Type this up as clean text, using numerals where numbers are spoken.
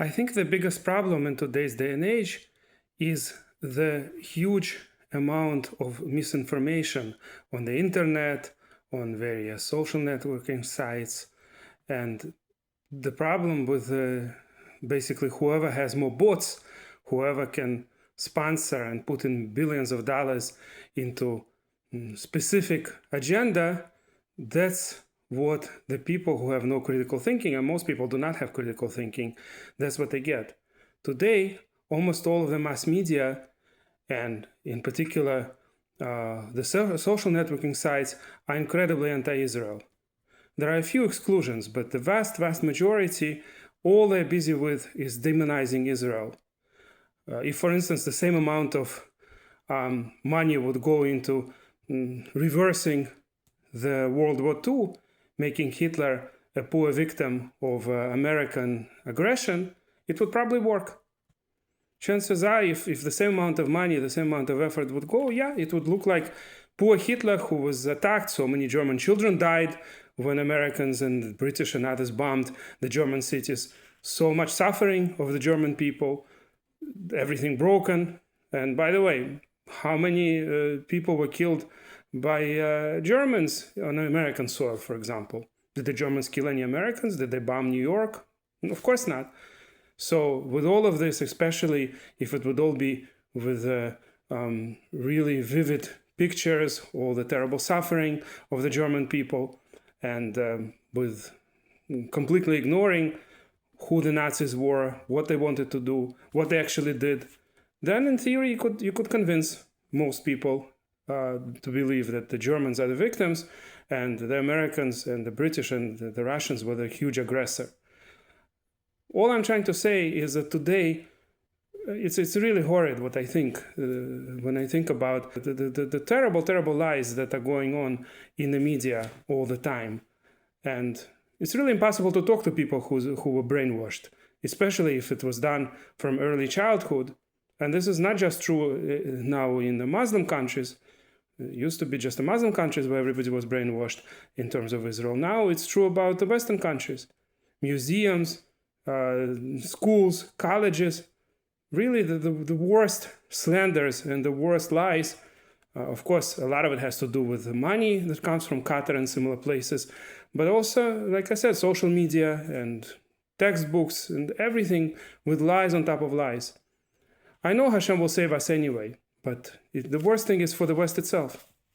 I think the biggest problem in today's day and age is the huge amount of misinformation on the internet, on various social networking sites. And the problem with basically whoever has more bots, whoever can sponsor and put in billions of dollars into specific agenda, that's what the people who have no critical thinking, and most people do not have critical thinking, that's what they get. Today, almost all of the mass media, and in particular the social networking sites, are incredibly anti-Israel. There are a few exclusions, but the vast majority, all they're busy with is demonizing Israel. If, for instance, the same amount of money would go into reversing the World War II, making Hitler a poor victim of American aggression, it would probably work. Chances are, if the same amount of money, the same amount of effort would go, yeah, it would look like poor Hitler who was attacked. So many German children died when Americans and the British and others bombed the German cities. So much suffering of the German people, everything broken. And by the way, how many people were killed by Germans on American soil, for example? Did the Germans kill any Americans? Did they bomb New York? Of course not. So with all of this, especially if it would all be with really vivid pictures, all the terrible suffering of the German people, and with completely ignoring who the Nazis were, what they wanted to do, what they actually did, then in theory you could convince most people to believe that the Germans are the victims and the Americans and the British and the Russians were the huge aggressor. All I'm trying to say is that today it's really horrid what I think when I think about the terrible lies that are going on in the media all the time. And it's really impossible to talk to people who were brainwashed, especially if it was done from early childhood. And this is not just true now in the Muslim countries. It used to be just the Muslim countries where everybody was brainwashed in terms of Israel. Now it's true about the Western countries. Museums, schools, colleges, really the worst slanders and the worst lies. Of course, a lot of it has to do with the money that comes from Qatar and similar places, but also, like I said, social media and textbooks and everything with lies on top of lies. I know Hashem will save us anyway, but the worst thing is for the West itself.